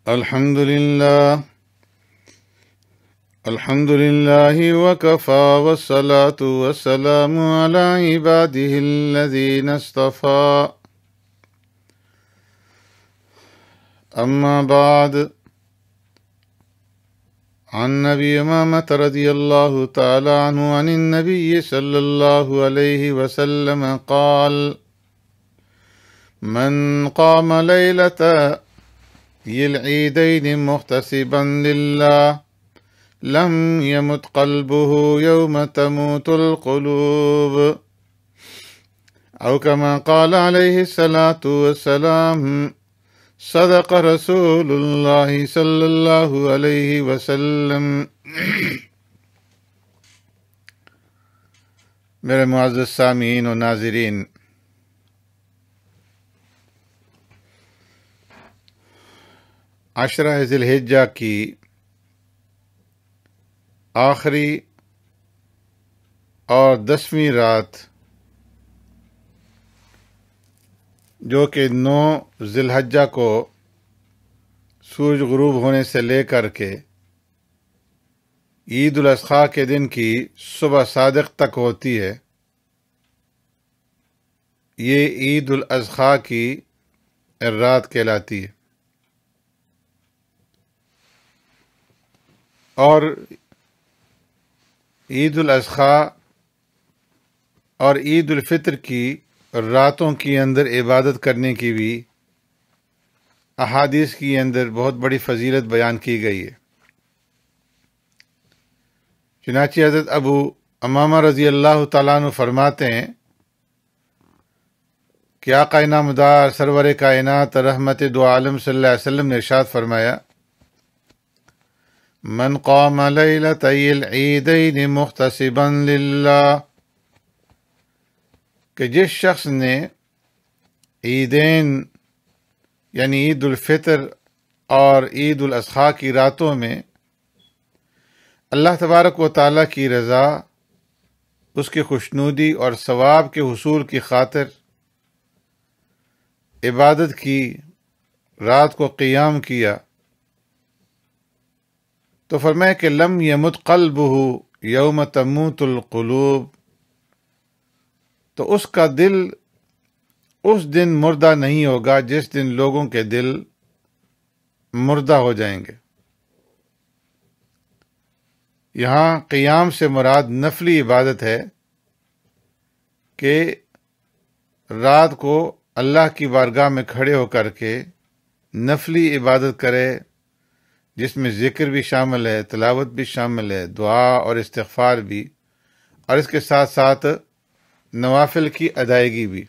الحمد لله وكفى والصلاة والسلام على عباده الذين اصطفى أما بعد. عن نبي أمامة رضي الله تعالى عنه عن النبي صلى الله عليه وسلم قال: من قام ليلة العيدين محتسبا لله لم يمت قلبه يوم تموت القلوب، أو كما قال عليه الصلاة والسلام: صدق رسول الله صلی اللہ علیہ وسلم. میرے معزز سامعین و ناظرین، عشرہ ذی الحجہ کی آخری اور 10ویں رات، جو کہ 9 ذی الحجہ کو سورج غروب ہونے سے لے کر کے عید الاضحیٰ کے دن کی صبح صادق تک ہوتی ہے، یہ عید الاضحیٰ کی رات کہلاتی ہے. اور عید الاضحیٰ اور عید الفطر کی راتوں کے اندر عبادت کرنے کی بھی احادیث کے اندر بہت بڑی فضیلت بیان کی گئی ہے. چنانچہ حضرت ابو امامہ رضی اللہ تعالیٰ عنہ فرماتے ہیں کہ آقا نامدار سرور کائنات رحمت دو عالم صلی اللہ علیہ وسلم نے ارشاد فرمایا: من قام لیلتي العیدین محتسبا للہ، کہ جس شخص نے عیدین یعنی عید الفطر اور عید الاضحیٰ کی راتوں میں اللہ تبارک و تعالیٰ کی رضا، اس کی خوشنودی اور ثواب کے حصول کی خاطر عبادت کی، رات کو قیام کیا، تو فرمایا کہ لم یمت قلبہ یوم تموت القلوب، تو اس کا دل اس دن مردہ نہیں ہوگا جس دن لوگوں کے دل مردہ ہو جائیں گے. یہاں قیام سے مراد نفلی عبادت ہے کہ رات کو اللہ کی بارگاہ میں کھڑے ہو کر کے نفلی عبادت کرے، جس میں ذکر بھی شامل ہے، تلاوت بھی شامل ہے، دعا اور استغفار بھی، اور اس کے ساتھ ساتھ نوافل کی ادائیگی بھی.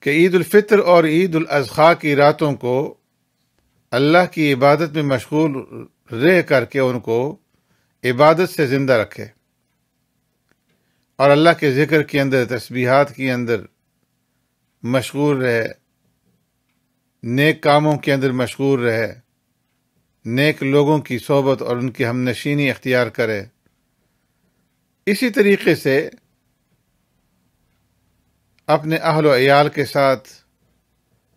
کہ عید الفطر اور عید الاضحیٰ کی راتوں کو اللہ کی عبادت میں مشغول رہ کر کے ان کو عبادت سے زندہ رکھے، اور اللہ کے ذکر کے اندر، تسبیحات کے اندر مشغول رہے، نیک کاموں کے اندر مشغول رہے، نیک لوگوں کی صحبت اور ان کی ہم نشینی اختیار کرے. اسی طریقے سے اپنے اہل و عیال کے ساتھ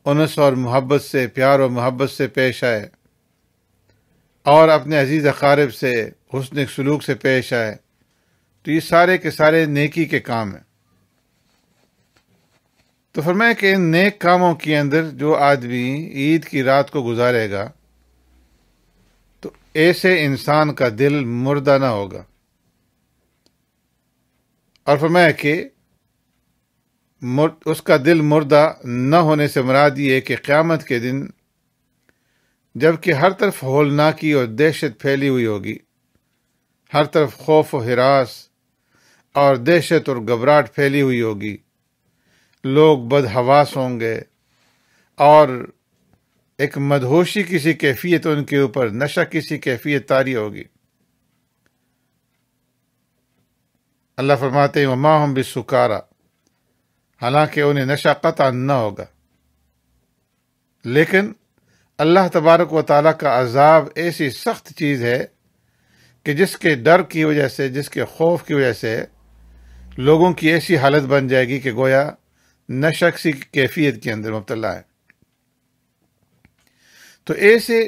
انس اور محبت سے، پیار و محبت سے پیش آئے، اور اپنے عزیز اقارب سے حسن سلوک سے پیش آئے. تو یہ سارے کے سارے نیکی کے کام ہیں. تو فرمایا کہ ان نیک کاموں کے اندر جو آدمی عید کی رات کو گزارے گا تو ایسے انسان کا دل مردہ نہ ہوگا. اور فرمایا کہ اس کا دل مردہ نہ ہونے سے مراد یہ ہے کہ قیامت کے دن جب کہ ہر طرف ہولناکی اور دہشت پھیلی ہوئی ہوگی، ہر طرف خوف و ہراس اور دہشت اور گھبراہٹ پھیلی ہوئی ہوگی، لوگ بدحواس ہوں گے، اور ایک مدہوشی کسی کیفیت ان کے اوپر، نشہ کسی کیفیت طاری ہوگی. اللہ فرماتے ہیں وما ہم بسکارا، حالانکہ انہیں نشہ قطعا نہ ہوگا، لیکن اللہ تبارک و تعالیٰ کا عذاب ایسی سخت چیز ہے کہ جس کے ڈر کی وجہ سے، جس کے خوف کی وجہ سے لوگوں کی ایسی حالت بن جائے گی کہ گویا نشہ کی کیفیت کے اندر مبتلا ہے. تو ایسے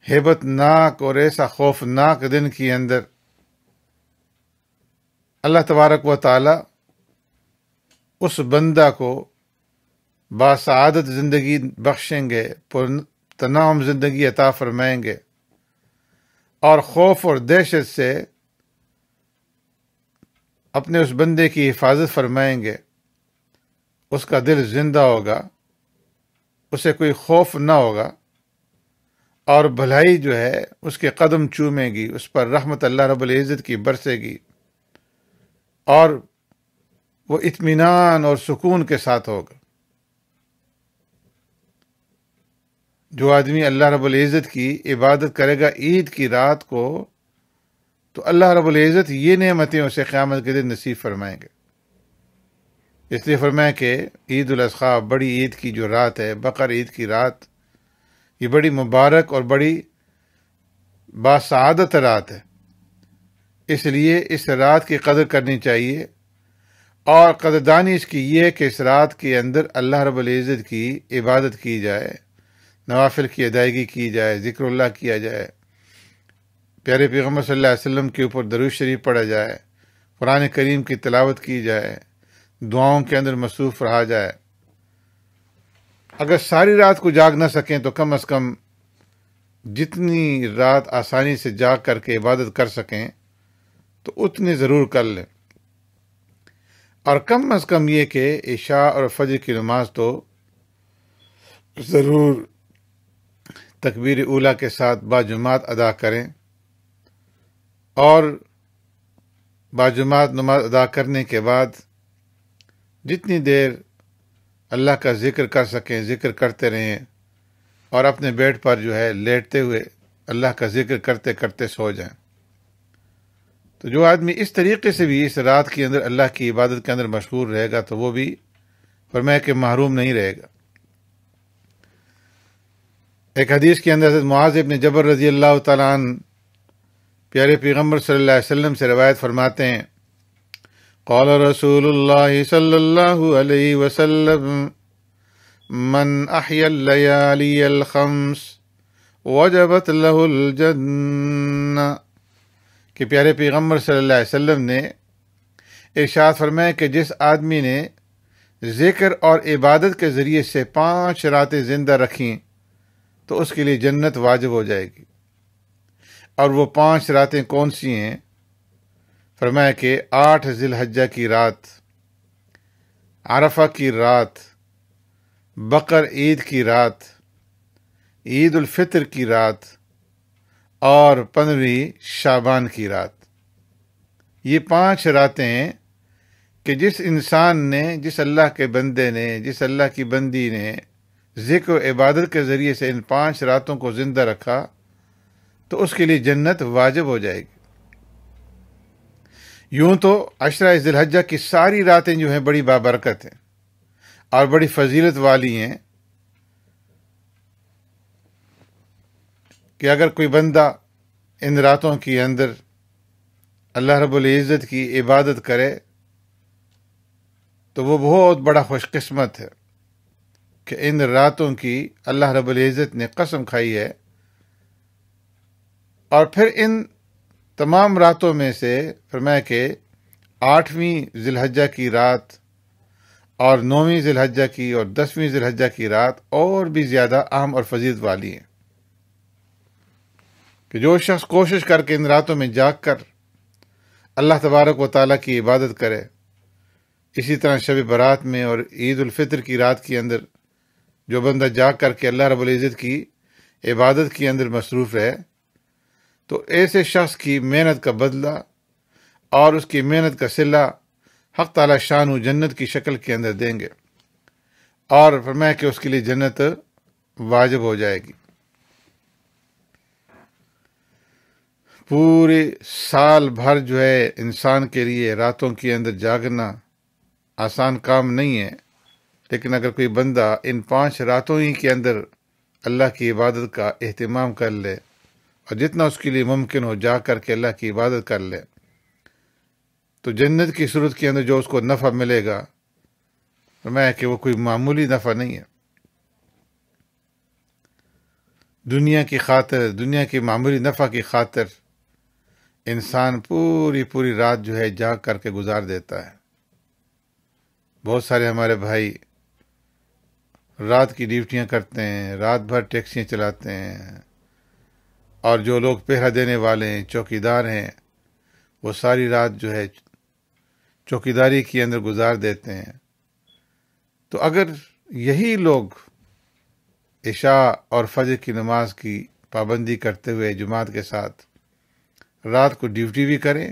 ہیبت ناک اور ایسا خوفناک دن کے اندر اللہ تبارک و تعالی اس بندہ کو باسعادت زندگی بخشیں گے، پرتنام زندگی عطا فرمائیں گے، اور خوف اور دہشت سے اپنے اس بندے کی حفاظت فرمائیں گے۔ اس کا دل زندہ ہوگا، اسے کوئی خوف نہ ہوگا، اور بھلائی جو ہے اس کے قدم چومے گی، اس پر رحمت اللہ رب العزت کی برسے گی، اور وہ اطمینان اور سکون کے ساتھ ہوگا۔ جو آدمی اللہ رب العزت کی عبادت کرے گا عید کی رات کو، تو اللہ رب العزت یہ نعمتیں اسے قیامت کے دن نصیب فرمائیں گے۔ اس لیے فرمایا کہ عید الاضحیٰ، بڑی عید کی جو رات ہے، بقر عید کی رات، یہ بڑی مبارک اور بڑی باسعادت رات ہے۔ اس لیے اس رات کی قدر کرنی چاہیے، اور قدردانی اس کی یہ ہے کہ اس رات کے اندر اللہ رب العزت کی عبادت کی جائے، نوافل کی ادائیگی کی جائے، ذکر اللہ کیا جائے، پیارے پیغمبر صلی اللہ علیہ وسلم کے اوپر درود شریف پڑھا جائے، قرآن کریم کی تلاوت کی جائے، دعاؤں کے اندر مصروف رہا جائے۔ اگر ساری رات کو جاگ نہ سکیں تو کم از کم جتنی رات آسانی سے جاگ کر کے عبادت کر سکیں تو اتنی ضرور کر لیں، اور کم از کم یہ کہ عشاء اور فجر کی نماز تو ضرور تکبیر اولیٰ کے ساتھ باجماعت ادا کریں، اور باجماعت نماز ادا کرنے کے بعد جتنی دیر اللہ کا ذکر کر سکیں ذکر کرتے رہیں، اور اپنے بیڈ پر جو ہے لیٹتے ہوئے اللہ کا ذکر کرتے کرتے سو جائیں۔ تو جو آدمی اس طریقے سے بھی اس رات کے اندر اللہ کی عبادت کے اندر مشغول رہے گا تو وہ بھی فرمایا کہ محروم نہیں رہے گا۔ ایک حدیث کے اندر حضرت معاذ بن جبل رضی اللہ تعالیٰ عنہ پیارے پیغمبر صلی اللہ علیہ وسلم سے روایت فرماتے ہیں، قال رسول اللہ صلی اللہ علیہ وسلم من احیا اللیالی الخمس وجبت له الجنہ، کہ پیارے پیغمبر صلی اللہ علیہ وسلم نے ارشاد فرمایا کہ جس آدمی نے ذکر اور عبادت کے ذریعے سے 5 راتیں زندہ رکھیں تو اس کے لیے جنت واجب ہو جائے گی۔ اور وہ 5 راتیں کون سی ہیں؟ فرمایا کہ 8 ذی الحجہ کی رات، عرفہ کی رات، بقر عید کی رات، عید الفطر کی رات، اور 15ویں شعبان کی رات۔ یہ 5 راتیں ہیں کہ جس انسان نے، جس اللہ کے بندے نے، جس اللہ کی بندی نے ذکر و عبادت کے ذریعے سے ان 5 راتوں کو زندہ رکھا تو اس کے لیے جنت واجب ہو جائے گی۔ یوں تو 10 ذی الحجہ کی ساری راتیں جو ہیں بڑی بابرکت ہیں اور بڑی فضیلت والی ہیں، کہ اگر کوئی بندہ ان راتوں کے اندر اللہ رب العزت کی عبادت کرے تو وہ بہت بڑا خوش قسمت ہے کہ ان راتوں کی اللہ رب العزت نے قسم کھائی ہے۔ اور پھر ان تمام راتوں میں سے فرمایا کہ 8ویں ذی الحجہ کی رات اور 9ویں ذی الحجہ کی اور 10ویں ذی الحجہ کی رات اور بھی زیادہ اہم اور فضیلت والی ہیں، کہ جو شخص کوشش کر کے ان راتوں میں جاگ کر اللہ تبارک و تعالیٰ کی عبادت کرے، اسی طرح شب برات میں اور عید الفطر کی رات کے اندر جو بندہ جاگ کر کے اللہ رب العزت کی عبادت کے اندر مصروف رہے، تو ایسے شخص کی محنت کا بدلہ اور اس کی محنت کا صلہ حق تعالی شان جنت کی شکل کے اندر دیں گے، اور فرمایا کہ اس کے لیے جنت واجب ہو جائے گی۔ پورے سال بھر جو ہے انسان کے لیے راتوں کے اندر جاگنا آسان کام نہیں ہے، لیکن اگر کوئی بندہ ان 5 راتوں ہی کے اندر اللہ کی عبادت کا اہتمام کر لے اور جتنا اس کے لیے ممکن ہو جا کر کے اللہ کی عبادت کر لے، تو جنت کی صورت کے اندر جو اس کو نفع ملے گا فرمایا کہ وہ کوئی معمولی نفع نہیں ہے۔ دنیا کی خاطر، دنیا کی معمولی نفع کی خاطر انسان پوری رات جو ہے جاگ کر کے گزار دیتا ہے۔ بہت سارے ہمارے بھائی رات کی ڈیوٹیاں کرتے ہیں، رات بھر ٹیکسیاں چلاتے ہیں، اور جو لوگ پہرا دینے والے ہیں، چوکیدار ہیں، وہ ساری رات جو ہے چوکیداری کے اندر گزار دیتے ہیں۔ تو اگر یہی لوگ عشاء اور فجر کی نماز کی پابندی کرتے ہوئے جماعت کے ساتھ رات کو ڈیوٹی بھی کریں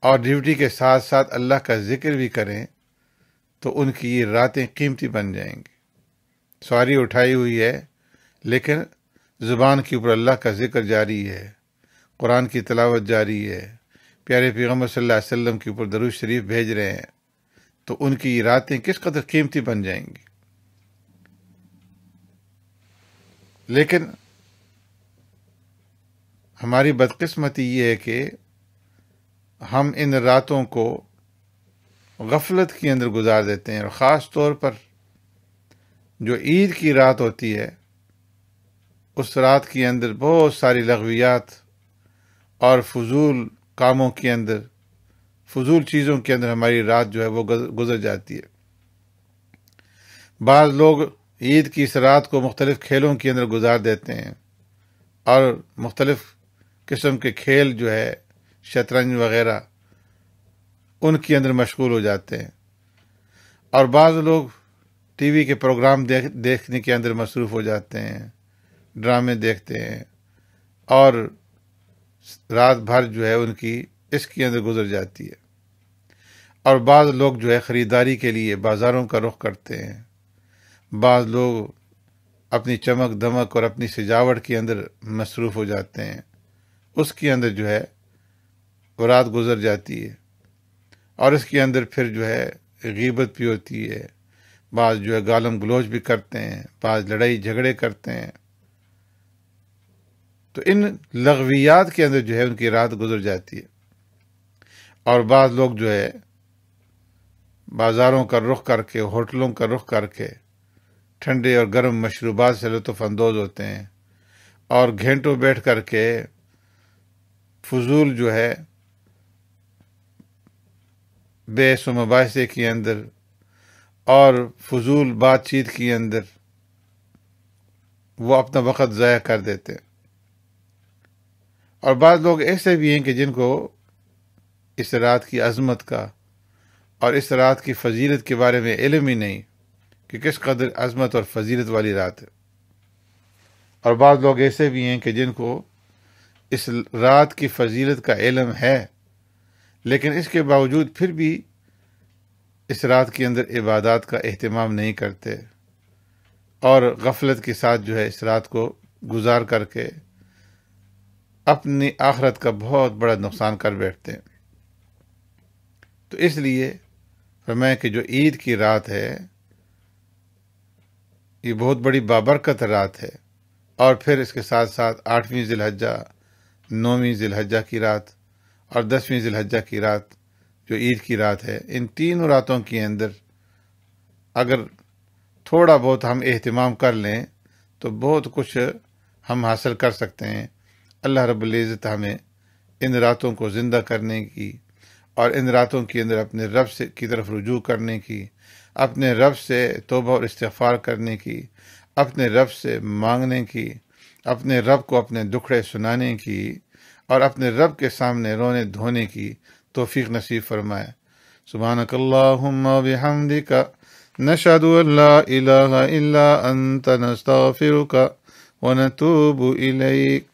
اور ڈیوٹی کے ساتھ ساتھ اللہ کا ذکر بھی کریں تو ان کی یہ راتیں قیمتی بن جائیں گی۔ سواری اٹھائی ہوئی ہے لیکن زبان کے اوپر اللہ کا ذکر جاری ہے، قرآن کی تلاوت جاری ہے، پیارے پیغمبر صلی اللہ علیہ وسلم کے اوپر درود شریف بھیج رہے ہیں، تو ان کی یہ راتیں کس قدر قیمتی بن جائیں گی۔ لیکن ہماری بدقسمتی یہ ہے کہ ہم ان راتوں کو غفلت کے اندر گزار دیتے ہیں، اور خاص طور پر جو عید کی رات ہوتی ہے اس رات کے اندر بہت ساری لغویات اور فضول کاموں کے اندر، فضول چیزوں کے اندر ہماری رات جو ہے وہ گزر جاتی ہے۔ بعض لوگ عید کی اس رات کو مختلف کھیلوں کے اندر گزار دیتے ہیں اور مختلف قسم کے کھیل جو ہے شطرنج وغیرہ ان کے اندر مشغول ہو جاتے ہیں، اور بعض لوگ ٹی وی کے پروگرام دیکھنے کے اندر مصروف ہو جاتے ہیں، ڈرامے دیکھتے ہیں، اور رات بھر جو ہے ان کی اس کے اندر گزر جاتی ہے۔ اور بعض لوگ جو ہے خریداری کے لیے بازاروں کا رخ کرتے ہیں، بعض لوگ اپنی چمک دمک اور اپنی سجاوٹ کے اندر مصروف ہو جاتے ہیں، اس کے اندر جو ہے وہ رات گزر جاتی ہے، اور اس کے اندر پھر جو ہے غیبت بھی ہوتی ہے، بعض جو ہے گالم گلوچ بھی کرتے ہیں، بعض لڑائی جھگڑے کرتے ہیں۔ تو ان لغویات کے اندر جو ہے ان کی رات گزر جاتی ہے، اور بعض لوگ جو ہے بازاروں کا رخ کر کے، ہوٹلوں کا رخ کر کے ٹھنڈے اور گرم مشروبات سے لطف اندوز ہوتے ہیں، اور گھنٹوں بیٹھ کر کے فضول جو ہے بحث و مباحثے کے اندر اور فضول بات چیت کے اندر وہ اپنا وقت ضائع کر دیتے ہیں۔ اور بعض لوگ ایسے بھی ہیں کہ جن کو اس رات کی عظمت کا اور اس رات کی فضیلت کے بارے میں علم ہی نہیں کہ کس قدر عظمت اور فضیلت والی رات ہے، اور بعض لوگ ایسے بھی ہیں کہ جن کو اس رات کی فضیلت کا علم ہے لیکن اس کے باوجود پھر بھی اس رات کے اندر عبادات کا اہتمام نہیں کرتے، اور غفلت کے ساتھ جو ہے اس رات کو گزار کر کے اپنی آخرت کا بہت بڑا نقصان کر بیٹھتے ہیں۔ تو اس لیے فرمایا کہ جو عید کی رات ہے یہ بہت بڑی بابرکت رات ہے، اور پھر اس کے ساتھ ساتھ 8ویں ذی الحجہ، 9ویں ذی الحجہ کی رات اور 10ویں ذی الحجہ کی رات جو عید کی رات ہے، ان تینوں راتوں کے اندر اگر تھوڑا بہت ہم اہتمام کر لیں تو بہت کچھ ہم حاصل کر سکتے ہیں۔ اللہ رب العزت ہمیں ان راتوں کو زندہ کرنے کی اور ان راتوں کے اندر اپنے رب سے کی طرف رجوع کرنے کی، اپنے رب سے توبہ اور استغفار کرنے کی، اپنے رب سے مانگنے کی، اپنے رب کو اپنے دکھڑے سنانے کی، اور اپنے رب کے سامنے رونے دھونے کی توفیق نصیب فرمائے۔ سبحانک اللہم و بحمدک، نشہد ان لا الہ الا انت، نستغفرک و نتوب الیک۔